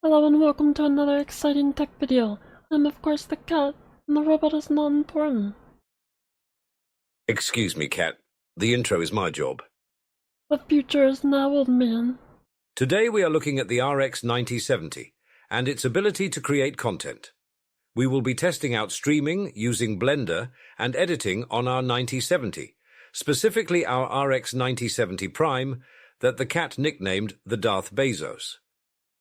Hello and welcome to another exciting tech video. I'm of course the cat, and the robot is not important. Excuse me, Cat. The intro is my job. The future is now, old man. Today we are looking at the RX 9070 and its ability to create content. We will be testing out streaming using Blender and editing on our 9070, specifically our RX 9070 Prime that the cat nicknamed the Darth Bezos.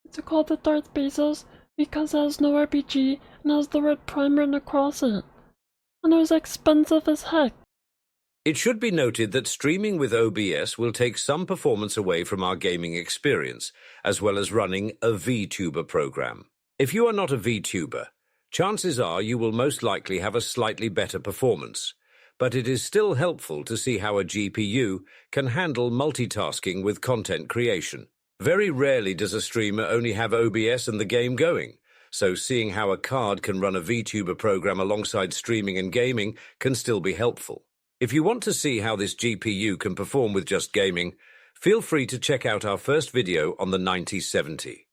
It's called the Darth Bezos because it has no RPG and has the word Prime written across it. And it was expensive as heck. It should be noted that streaming with OBS will take some performance away from our gaming experience, as well as running a vtuber program. If you are not a vtuber, chances are you will most likely have a slightly better performance, but it is still helpful to see how a GPU can handle multitasking with content creation. Very rarely does a streamer only have OBS and the game going, so seeing how a card can run a vtuber program alongside streaming and gaming can still be helpful. If you want to see how this GPU can perform with just gaming, feel free to check out our first video on the 9070.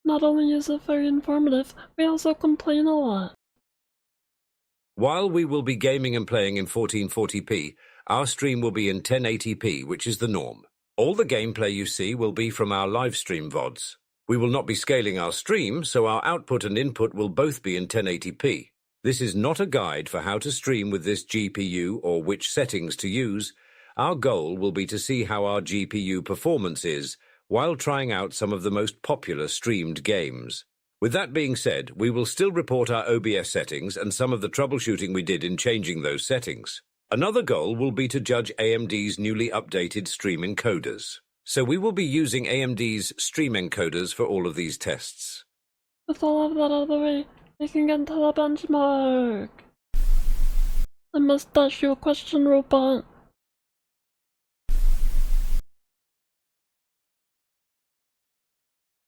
Not only is it very informative, we also complain a lot. While we will be gaming and playing in 1440p, our stream will be in 1080p, which is the norm. All the gameplay you see will be from our live stream VODs. We will not be scaling our stream, so our output and input will both be in 1080p. This is not a guide for how to stream with this GPU or which settings to use. Our goal will be to see how our GPU performance is while trying out some of the most popular streamed games. With that being said, we will still report our OBS settings and some of the troubleshooting we did in changing those settings. Another goal will be to judge AMD's newly updated stream encoders. So we will be using AMD's stream encoders for all of these tests. With all of that out of the way, we can get into the benchmark. I must ask you a question, robot.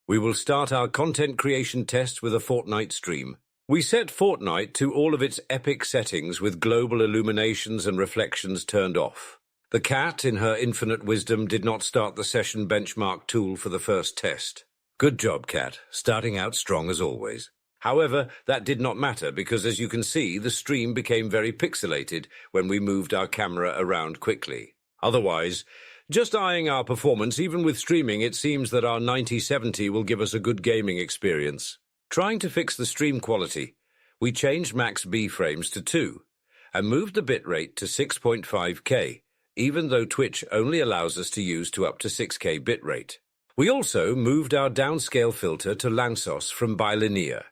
We will start our content creation test with a Fortnite stream. We set Fortnite to all of its epic settings with global illuminations and reflections turned off. The cat, in her infinite wisdom, did not start the session benchmark tool for the first test. Good job, cat, starting out strong as always. However, that did not matter because, as you can see, the stream became very pixelated when we moved our camera around quickly. Otherwise, just eyeing our performance, even with streaming, it seems that our 9070 will give us a good gaming experience. Trying to fix the stream quality, we changed max B frames to 2 and moved the bitrate to 6.5K, even though Twitch only allows us to use to up to 6K bitrate. We also moved our downscale filter to Lansos from bilinear,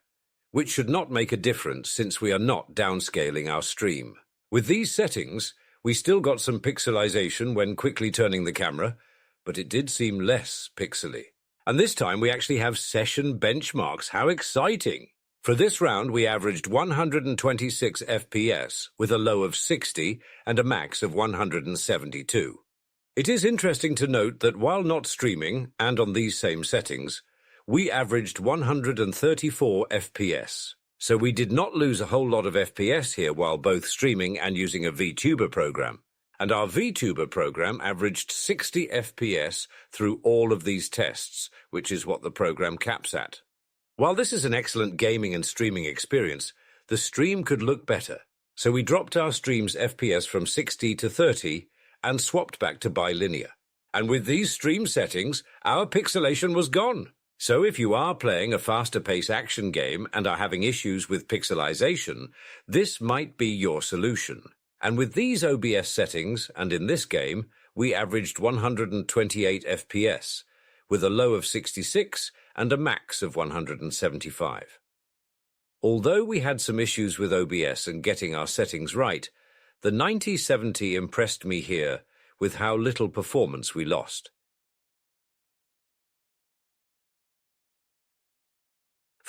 which should not make a difference since we are not downscaling our stream. With these settings, we still got some pixelization when quickly turning the camera, but it did seem less pixely. And this time we actually have session benchmarks. How exciting! For this round, we averaged 126 FPS with a low of 60 and a max of 172. It is interesting to note that while not streaming, and on these same settings, we averaged 134 FPS. So we did not lose a whole lot of FPS here while both streaming and using a vtuber program. And our vtuber program averaged 60 FPS through all of these tests, which is what the program caps at. While this is an excellent gaming and streaming experience, the stream could look better. So we dropped our stream's FPS from 60 to 30 and swapped back to bilinear. And with these stream settings, our pixelation was gone. So if you are playing a faster pace action game and are having issues with pixelization, this might be your solution. And with these OBS settings, and in this game, we averaged 128 FPS, with a low of 66 and a max of 175. Although we had some issues with OBS and getting our settings right, the 9070 impressed me here with how little performance we lost.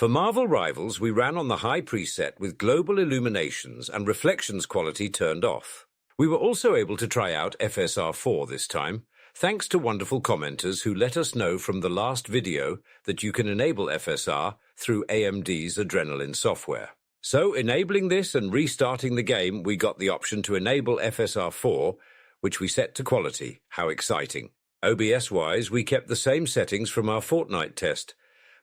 For Marvel Rivals, we ran on the high preset with global illuminations and reflections quality turned off. We were also able to try out FSR4 this time, thanks to wonderful commenters who let us know from the last video that you can enable FSR through AMD's Adrenalin software. So, enabling this and restarting the game, we got the option to enable FSR4, which we set to quality. How exciting! OBS-wise, we kept the same settings from our Fortnite test,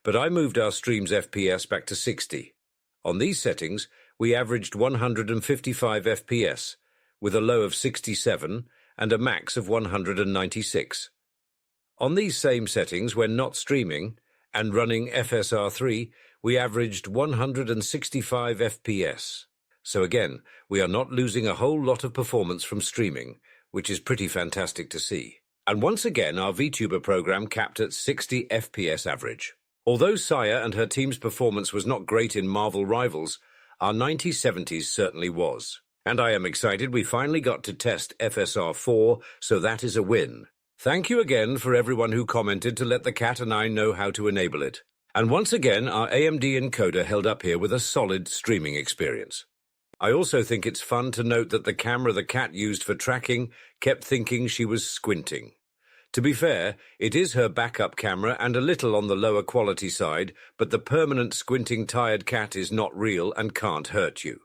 but I moved our stream's FPS back to 60. On these settings, we averaged 155 FPS, with a low of 67 and a max of 196. On these same settings, when not streaming and running FSR3, we averaged 165 FPS. So again, we are not losing a whole lot of performance from streaming, which is pretty fantastic to see. And once again, our VTuber program capped at 60 FPS average. Although Saya and her team's performance was not great in Marvel Rivals, our 9070s certainly was. And I am excited we finally got to test FSR4, so that is a win. Thank you again for everyone who commented to let the cat and I know how to enable it. And once again, our AMD encoder held up here with a solid streaming experience. I also think it's fun to note that the camera the cat used for tracking kept thinking she was squinting. To be fair, it is her backup camera and a little on the lower quality side, but the permanent squinting tired cat is not real and can't hurt you.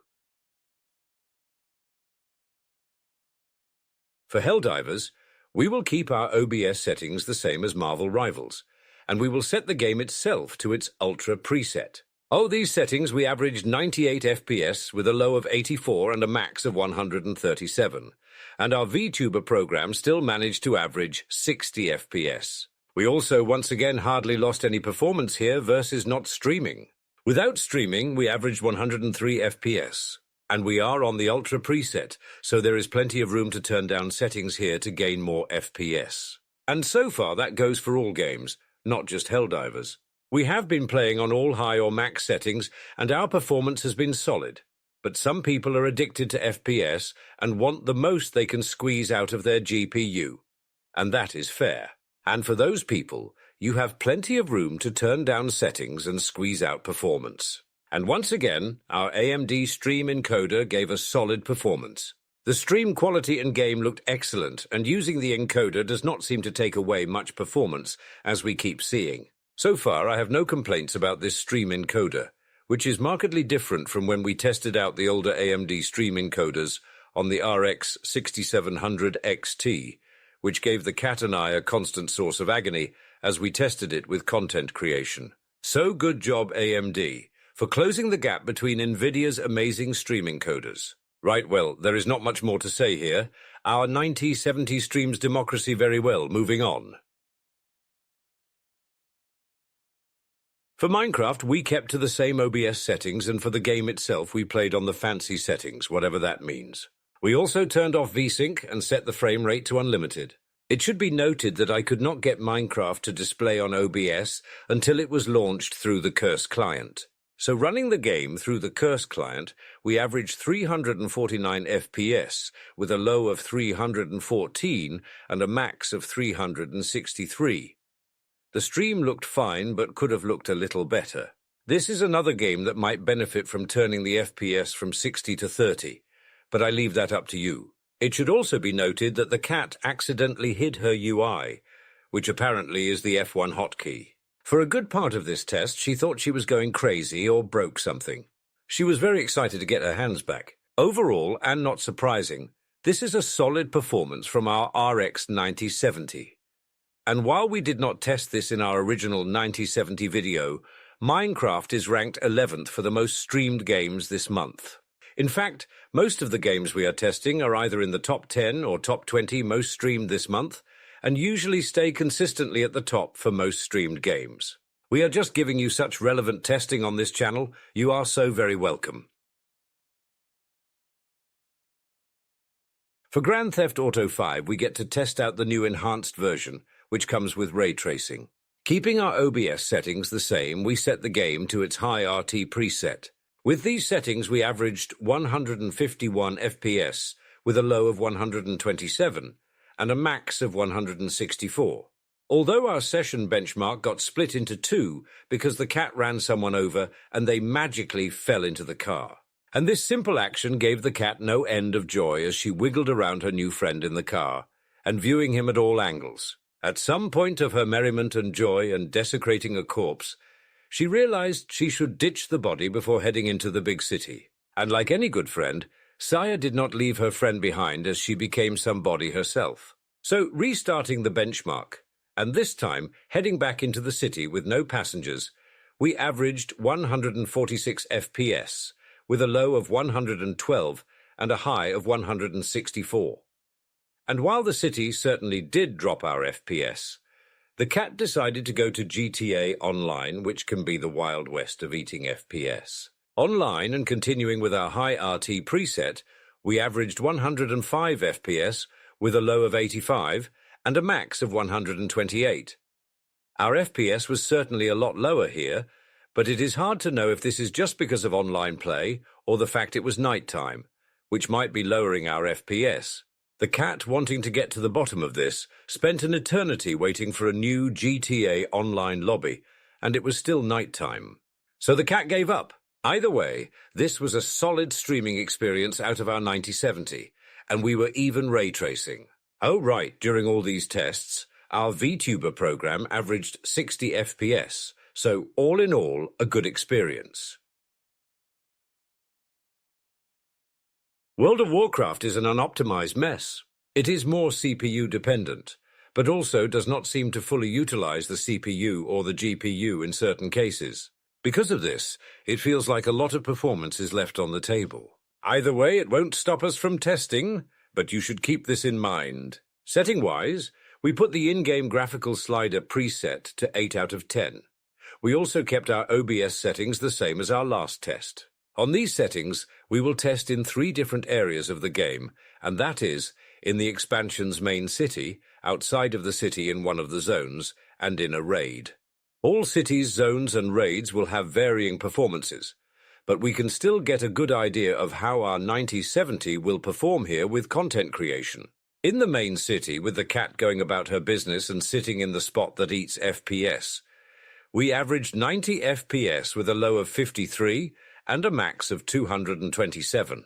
For Helldivers, we will keep our OBS settings the same as Marvel Rivals, and we will set the game itself to its Ultra preset. Oh, these settings we averaged 98 FPS with a low of 84 and a max of 137. And our VTuber program still managed to average 60 FPS. We also once again hardly lost any performance here versus not streaming. Without streaming, we averaged 103 FPS. And we are on the Ultra preset, so there is plenty of room to turn down settings here to gain more FPS. And so far that goes for all games, not just Helldivers. We have been playing on all high or max settings, and our performance has been solid. But some people are addicted to FPS and want the most they can squeeze out of their GPU. And that is fair. And for those people, you have plenty of room to turn down settings and squeeze out performance. And once again, our AMD stream encoder gave us solid performance. The stream quality in game looked excellent, and using the encoder does not seem to take away much performance, as we keep seeing. So far, I have no complaints about this stream encoder, which is markedly different from when we tested out the older AMD stream encoders on the RX 6700 XT, which gave the cat and I a constant source of agony as we tested it with content creation. So good job, AMD, for closing the gap between Nvidia's amazing stream encoders. Right, well, there is not much more to say here. Our 9070 streams democracy very well. Moving on. For Minecraft, we kept to the same OBS settings, and for the game itself, we played on the fancy settings, whatever that means. We also turned off VSync and set the frame rate to unlimited. It should be noted that I could not get Minecraft to display on OBS until it was launched through the Curse client. So running the game through the Curse client, we averaged 349 FPS, with a low of 314 and a max of 363. The stream looked fine, but could have looked a little better. This is another game that might benefit from turning the FPS from 60 to 30, but I leave that up to you. It should also be noted that the cat accidentally hid her UI, which apparently is the F1 hotkey. For a good part of this test, she thought she was going crazy or broke something. She was very excited to get her hands back. Overall, and not surprising, this is a solid performance from our RX 9070. And while we did not test this in our original 9070 video, Minecraft is ranked 11th for the most streamed games this month. In fact, most of the games we are testing are either in the top 10 or top 20 most streamed this month, and usually stay consistently at the top for most streamed games. We are just giving you such relevant testing on this channel. You are so very welcome. For Grand Theft Auto 5, we get to test out the new enhanced version, which comes with ray tracing. Keeping our OBS settings the same, we set the game to its high RT preset. With these settings, we averaged 151 FPS, with a low of 127, and a max of 164. Although our session benchmark got split into two because the cat ran someone over and they magically fell into the car. And this simple action gave the cat no end of joy as she wiggled around her new friend in the car and viewing him at all angles. At some point of her merriment and joy and desecrating a corpse, she realized she should ditch the body before heading into the big city. And like any good friend, Saya did not leave her friend behind as she became somebody herself. So restarting the benchmark, and this time heading back into the city with no passengers, we averaged 146 FPS, with a low of 112 and a high of 164. And while the city certainly did drop our FPS, the cat decided to go to GTA Online, which can be the Wild West of eating FPS. Online, and continuing with our high RT preset, we averaged 105 FPS with a low of 85 and a max of 128. Our FPS was certainly a lot lower here, but it is hard to know if this is just because of online play or the fact it was nighttime, which might be lowering our FPS. The cat, wanting to get to the bottom of this, spent an eternity waiting for a new GTA Online lobby, and it was still nighttime. So the cat gave up. Either way, this was a solid streaming experience out of our 9070, and we were even ray tracing. Oh right, during all these tests, our vtuber program averaged 60 FPS, so all in all, a good experience. World of Warcraft is an unoptimized mess. It is more CPU dependent, but also does not seem to fully utilize the CPU or the GPU in certain cases. Because of this, it feels like a lot of performance is left on the table. Either way, it won't stop us from testing, but you should keep this in mind. Setting-wise, we put the in-game graphical slider preset to 8 out of 10. We also kept our OBS settings the same as our last test. On these settings, we will test in 3 different areas of the game, and that is, in the expansion's main city, outside of the city in one of the zones, and in a raid. All cities, zones, and raids will have varying performances, but we can still get a good idea of how our 9070 will perform here with content creation. In the main city, with the cat going about her business and sitting in the spot that eats FPS, we averaged 90 FPS with a low of 53 and a max of 227.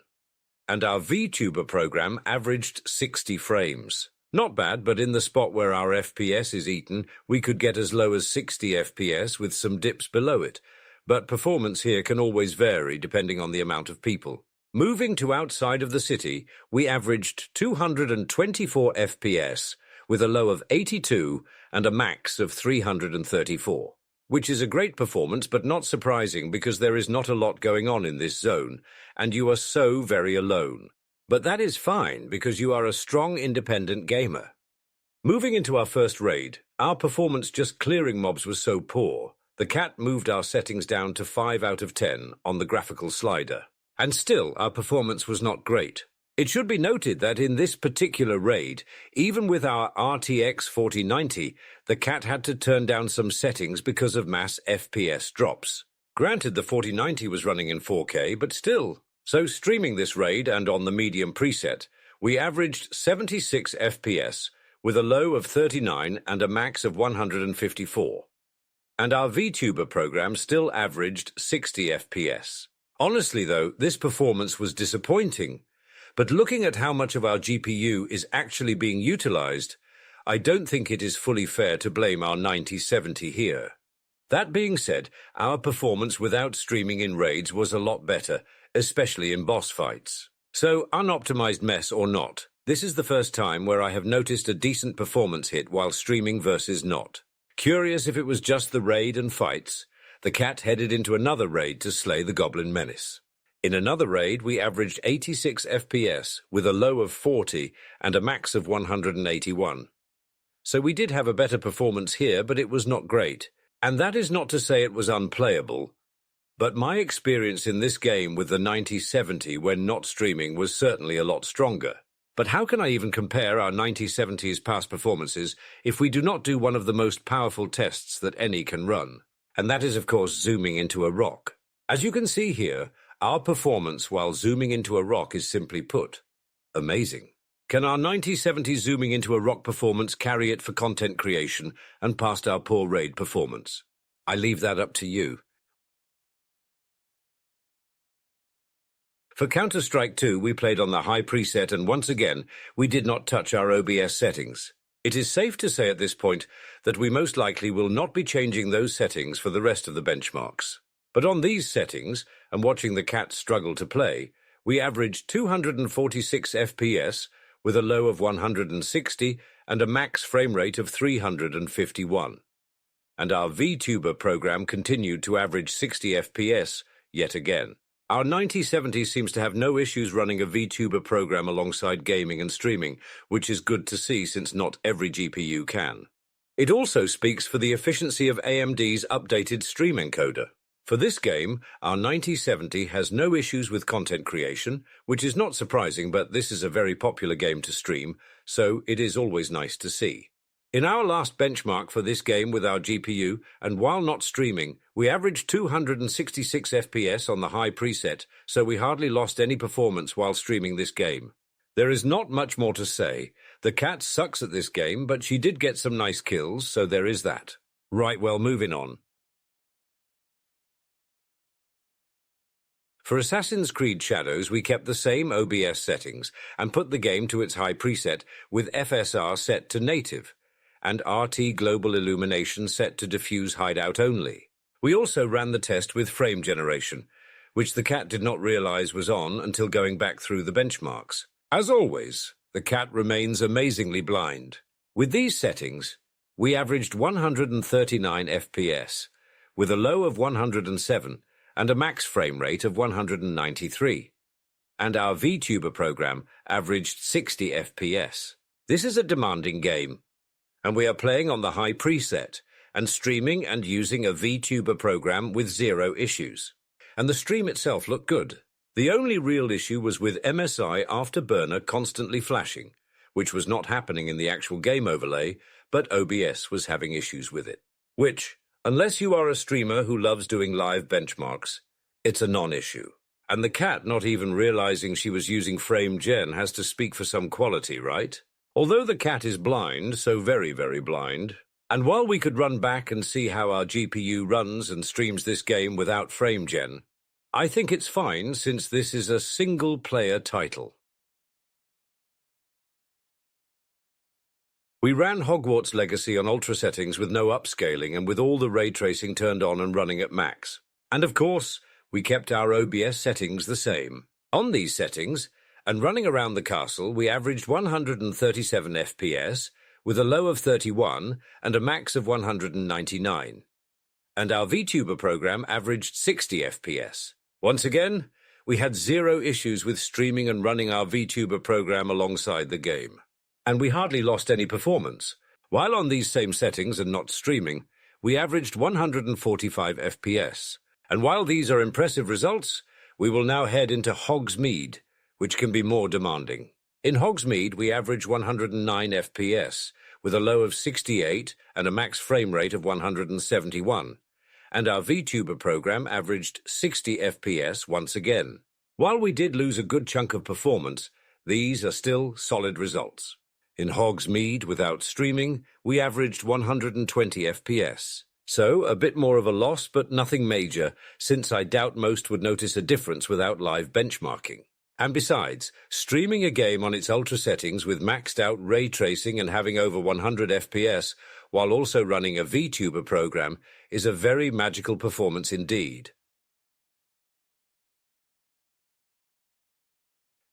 And our vtuber program averaged 60 frames. Not bad, but in the spot where our FPS is eaten, we could get as low as 60 FPS with some dips below it, but performance here can always vary depending on the amount of people. Moving to outside of the city, we averaged 224 FPS with a low of 82 and a max of 334. Which is a great performance, but not surprising because there is not a lot going on in this zone, and you are so very alone. But that is fine because you are a strong independent gamer. Moving into our first raid, our performance just clearing mobs was so poor, the cat moved our settings down to 5 out of 10 on the graphical slider. And still, our performance was not great. It should be noted that in this particular raid, even with our RTX 4090, the cat had to turn down some settings because of mass FPS drops. Granted, the 4090 was running in 4K, but still. So streaming this raid and on the medium preset, we averaged 76 FPS with a low of 39 and a max of 154. And our vtuber program still averaged 60 FPS. Honestly though, this performance was disappointing. But looking at how much of our GPU is actually being utilized, I don't think it is fully fair to blame our 9070 here. That being said, our performance without streaming in raids was a lot better, especially in boss fights. So, unoptimized mess or not, this is the first time where I have noticed a decent performance hit while streaming versus not. Curious if it was just the raid and fights, the cat headed into another raid to slay the Goblin Menace. In another raid, we averaged 86 FPS with a low of 40 and a max of 181. So we did have a better performance here, but it was not great. And that is not to say it was unplayable. But my experience in this game with the 9070 when not streaming was certainly a lot stronger. But how can I even compare our 9070's past performances if we do not do one of the most powerful tests that any can run? And that is, of course, zooming into a rock. As you can see here, our performance while zooming into a rock is simply put, amazing. Can our 9070 zooming into a rock performance carry it for content creation and past our poor raid performance? I leave that up to you. For Counter-Strike 2, we played on the high preset and once again, we did not touch our OBS settings. It is safe to say at this point that we most likely will not be changing those settings for the rest of the benchmarks. But on these settings, and watching the cat struggle to play, we averaged 246 FPS with a low of 160 and a max frame rate of 351. and our vtuber program continued to average 60 FPS yet again. Our 9070 seems to have no issues running a vtuber program alongside gaming and streaming, which is good to see since not every GPU can. It also speaks for the efficiency of AMD's updated stream encoder. For this game, our 9070 has no issues with content creation, which is not surprising, but this is a very popular game to stream, so it is always nice to see. In our last benchmark for this game with our GPU, and while not streaming, we averaged 266 FPS on the high preset, so we hardly lost any performance while streaming this game. There is not much more to say. The cat sucks at this game, but she did get some nice kills, so there is that. Right, well, moving on. For Assassin's Creed Shadows, we kept the same OBS settings and put the game to its high preset with FSR set to native and RT Global Illumination set to diffuse hideout only. We also ran the test with frame generation, which the cat did not realize was on until going back through the benchmarks. As always, the cat remains amazingly blind. With these settings, we averaged 139 FPS, with a low of 107 and a max frame rate of 193. And our vtuber program averaged 60 FPS. This is a demanding game, and we are playing on the high preset and streaming and using a vtuber program with zero issues. And the stream itself looked good. The only real issue was with MSI Afterburner constantly flashing, which was not happening in the actual game overlay, but OBS was having issues with it. Which, unless you are a streamer who loves doing live benchmarks, it's a non-issue. And the cat not even realizing she was using frame gen has to speak for some quality, right? Although the cat is blind, so very, very blind, and while we could run back and see how our GPU runs and streams this game without frame gen, I think it's fine since this is a single-player title. We ran Hogwarts Legacy on ultra settings with no upscaling and with all the ray tracing turned on and running at max. And of course, we kept our OBS settings the same. On these settings, and running around the castle, we averaged 137 FPS, with a low of 31 and a max of 199. And our vtuber program averaged 60 FPS. Once again, we had zero issues with streaming and running our vtuber program alongside the game. And we hardly lost any performance. While on these same settings and not streaming, we averaged 145 FPS. And while these are impressive results, we will now head into Hogsmeade, which can be more demanding. In Hogsmeade, we average 109 FPS, with a low of 68 and a max frame rate of 171. And our vtuber program averaged 60 FPS once again. While we did lose a good chunk of performance, these are still solid results. In Hogsmeade, without streaming, we averaged 120 FPS. So, a bit more of a loss, but nothing major, since I doubt most would notice a difference without live benchmarking. And besides, streaming a game on its ultra settings with maxed out ray tracing and having over 100 FPS, while also running a vtuber program, is a very magical performance indeed.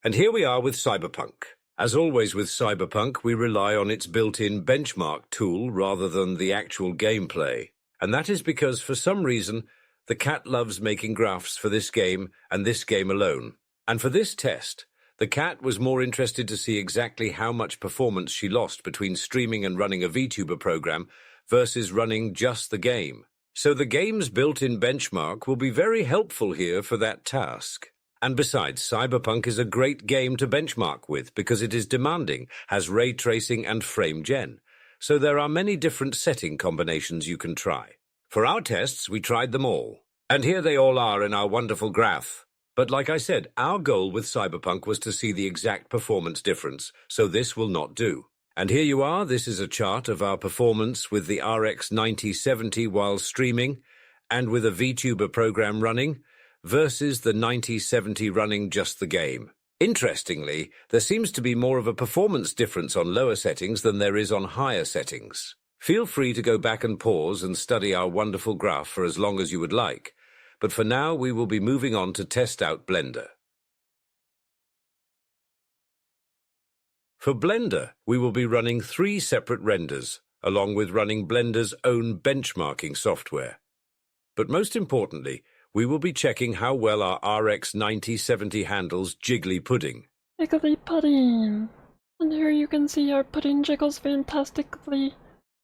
And here we are with Cyberpunk. As always with Cyberpunk, we rely on its built-in benchmark tool rather than the actual gameplay. And that is because, for some reason, the cat loves making graphs for this game and this game alone. And for this test, the cat was more interested to see exactly how much performance she lost between streaming and running a vtuber program versus running just the game. So the game's built-in benchmark will be very helpful here for that task. And besides, Cyberpunk is a great game to benchmark with because it is demanding, has ray tracing and frame gen. So there are many different setting combinations you can try. For our tests, we tried them all. And here they all are in our wonderful graph. But like I said, our goal with Cyberpunk was to see the exact performance difference, so this will not do. And here you are, this is a chart of our performance with the RX 9070 while streaming and with a vtuber program running versus the 9070 running just the game. Interestingly, there seems to be more of a performance difference on lower settings than there is on higher settings. Feel free to go back and pause and study our wonderful graph for as long as you would like. But for now, we will be moving on to test out Blender. For Blender, we will be running 3 separate renders, along with running Blender's own benchmarking software. But most importantly, we will be checking how well our RX 9070 handles jiggly pudding. Jiggly pudding. And here you can see our pudding jiggles fantastically.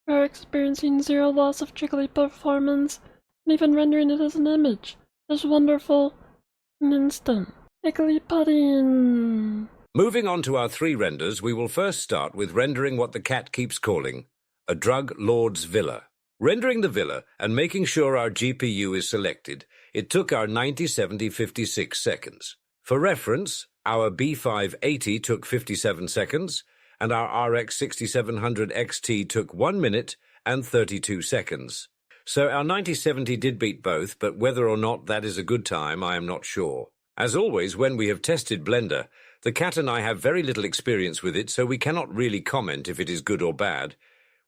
We are experiencing zero loss of jiggly performance, and even rendering it as an image is wonderful and instant. Jiggly pudding. Moving on to our 3 renders, we will first start with rendering what the cat keeps calling a drug lord's villa. Rendering the villa and making sure our GPU is selected, it took our 9070 56 seconds. For reference, our B580 took 57 seconds, and our RX 6700 XT took 1 minute and 32 seconds. So our 9070 did beat both, but whether or not that is a good time, I am not sure. As always, when we have tested Blender, the cat and I have very little experience with it, so we cannot really comment if it is good or bad.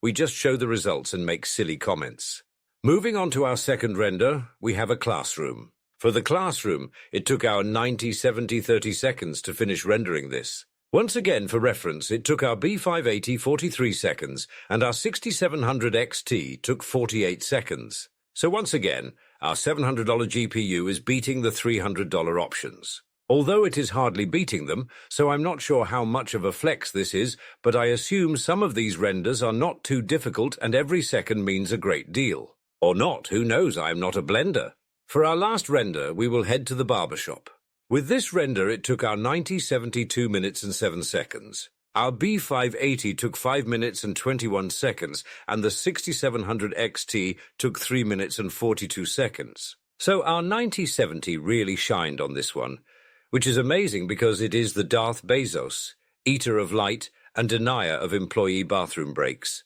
We just show the results and make silly comments. Moving on to our second render, we have a classroom. For the classroom, it took our 9070 30 seconds to finish rendering this. Once again, for reference, it took our B580 43 seconds, and our 6700 XT took 48 seconds. So once again, our $700 GPU is beating the $300 options. Although it is hardly beating them, so I'm not sure how much of a flex this is, but I assume some of these renders are not too difficult and every second means a great deal. Or not, who knows, I am not a blender. For our last render, we will head to the barbershop. With this render, it took our 9070 2 minutes and 7 seconds. Our B580 took 5 minutes and 21 seconds, and the 6700 XT took 3 minutes and 42 seconds. So our 9070 really shined on this one, which is amazing because it is the Darth Bezos, eater of light and denier of employee bathroom breaks.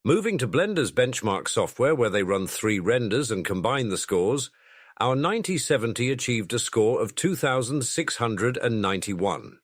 Moving to Blender's benchmark software, where they run 3 renders and combine the scores, our 9070 achieved a score of 2,691.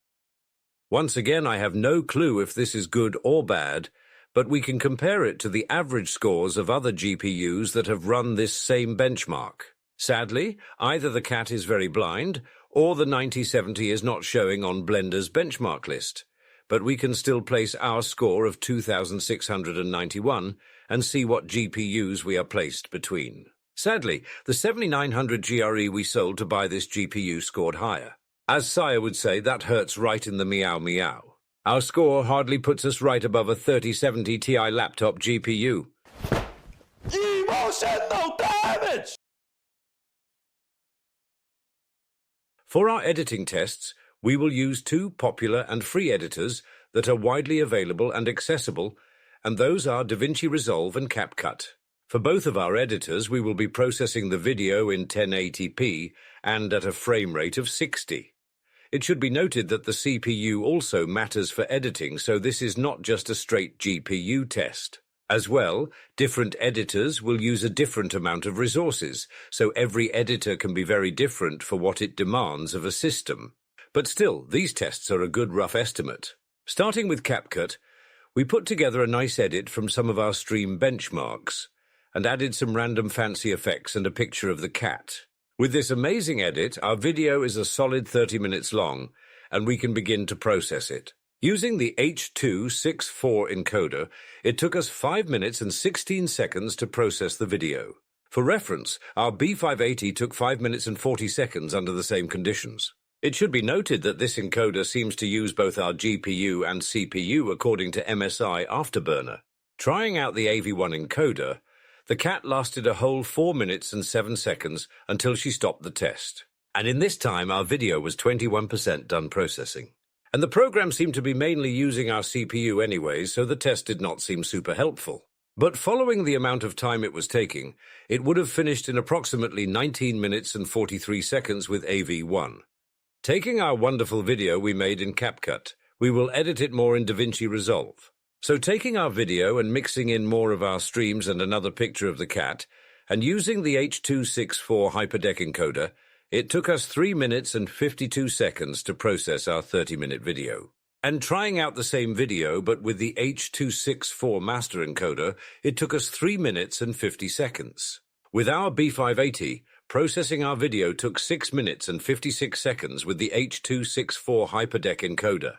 Once again, I have no clue if this is good or bad, but we can compare it to the average scores of other GPUs that have run this same benchmark. Sadly, either the cat is very blind, or the 9070 is not showing on Blender's benchmark list. But we can still place our score of 2,691 and see what GPUs we are placed between. Sadly, the 7900 GRE we sold to buy this GPU scored higher. As Sire would say, that hurts right in the meow meow. Our score hardly puts us right above a 3070 Ti laptop GPU. Emotional damage! For our editing tests, we will use 2 popular and free editors that are widely available and accessible, and those are DaVinci Resolve and CapCut. For both of our editors, we will be processing the video in 1080p and at a frame rate of 60. It should be noted that the CPU also matters for editing, so this is not just a straight GPU test. As well, different editors will use a different amount of resources, so every editor can be very different for what it demands of a system. But still, these tests are a good rough estimate. Starting with CapCut, we put together a nice edit from some of our stream benchmarks and added some random fancy effects and a picture of the cat. With this amazing edit, our video is a solid 30 minutes long, and we can begin to process it. Using the H.264 encoder, it took us 5 minutes and 16 seconds to process the video. For reference, our B580 took 5 minutes and 40 seconds under the same conditions. It should be noted that this encoder seems to use both our GPU and CPU according to MSI Afterburner. Trying out the AV1 encoder, the cat lasted a whole 4 minutes and 7 seconds until she stopped the test. And in this time, our video was 21% done processing. And the program seemed to be mainly using our CPU anyways, so the test did not seem super helpful. But following the amount of time it was taking, it would have finished in approximately 19 minutes and 43 seconds with AV1. Taking our wonderful video we made in CapCut, we will edit it more in DaVinci Resolve. So taking our video and mixing in more of our streams and another picture of the cat, and using the H.264 hyperdeck encoder, it took us 3 minutes and 52 seconds to process our 30-minute video. And trying out the same video but with the H.264 master encoder, it took us 3 minutes and 50 seconds. With our B580, processing our video took 6 minutes and 56 seconds with the H.264 hyperdeck encoder.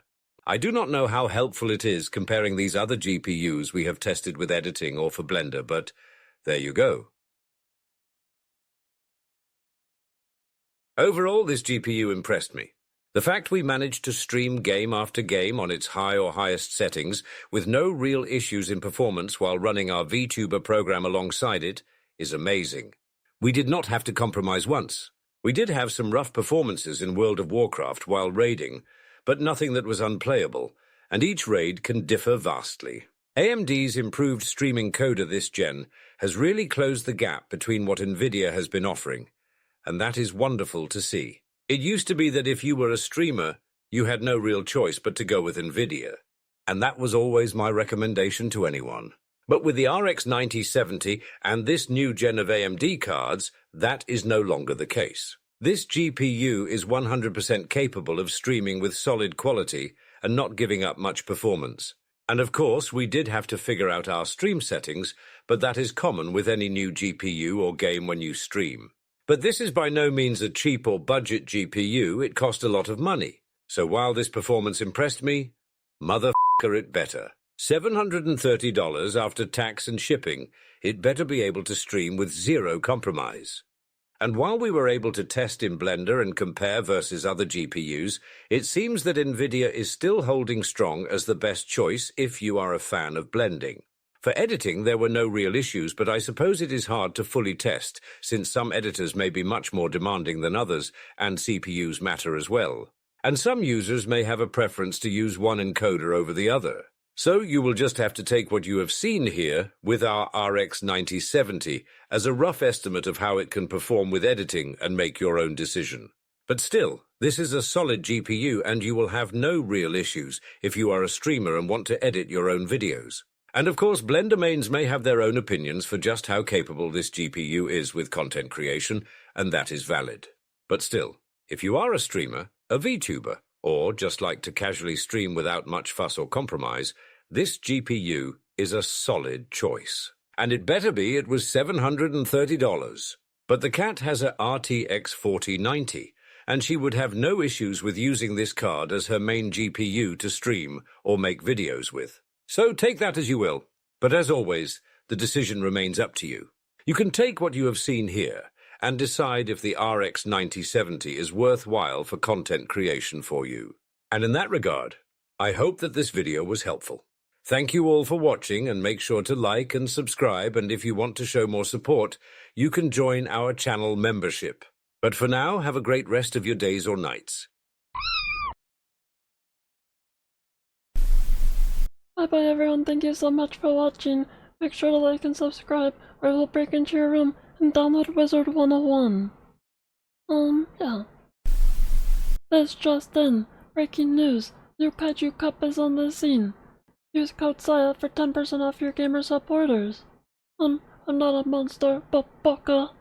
I do not know how helpful it is comparing these other GPUs we have tested with editing or for Blender, but there you go. Overall, this GPU impressed me. The fact we managed to stream game after game on its high or highest settings with no real issues in performance while running our vtuber program alongside it is amazing. We did not have to compromise once. We did have some rough performances in World of Warcraft while raiding, but nothing that was unplayable, and each raid can differ vastly. AMD's improved streaming encoder this gen has really closed the gap between what Nvidia has been offering, and that is wonderful to see. It used to be that if you were a streamer, you had no real choice but to go with Nvidia, and that was always my recommendation to anyone. But with the RX 9070 and this new gen of AMD cards, that is no longer the case. This GPU is 100% capable of streaming with solid quality and not giving up much performance. And of course, we did have to figure out our stream settings, but that is common with any new GPU or game when you stream. But this is by no means a cheap or budget GPU, it cost a lot of money. So while this performance impressed me, motherfucker it better. $730 after tax and shipping, it better be able to stream with zero compromise. And while we were able to test in Blender and compare versus other GPUs, it seems that Nvidia is still holding strong as the best choice if you are a fan of blending. For editing, there were no real issues, but I suppose it is hard to fully test, since some editors may be much more demanding than others, and CPUs matter as well. And some users may have a preference to use one encoder over the other. So you will just have to take what you have seen here with our RX 9070 as a rough estimate of how it can perform with editing and make your own decision. But still, this is a solid GPU and you will have no real issues if you are a streamer and want to edit your own videos. And of course, Blender mains may have their own opinions for just how capable this GPU is with content creation, and that is valid. But still, if you are a streamer, a VTuber, or just like to casually stream without much fuss or compromise, this GPU is a solid choice. And it better be it was $730. But the cat has a RTX 4090, and she would have no issues with using this card as her main GPU to stream or make videos with. So take that as you will. But as always, the decision remains up to you. You can take what you have seen here and decide if the RX 9070 is worthwhile for content creation for you. And in that regard, I hope that this video was helpful. Thank you all for watching, and make sure to like and subscribe, and if you want to show more support, you can join our channel membership. But for now, have a great rest of your days or nights. Bye-bye everyone, thank you so much for watching. Make sure to like and subscribe, or we'll break into your room and download Wizard 101. Yeah. This just in. Breaking news. New Kaiju Cup is on the scene. Use code SIA for 10% off your gamer sub orders. I'm not a monster, but baka.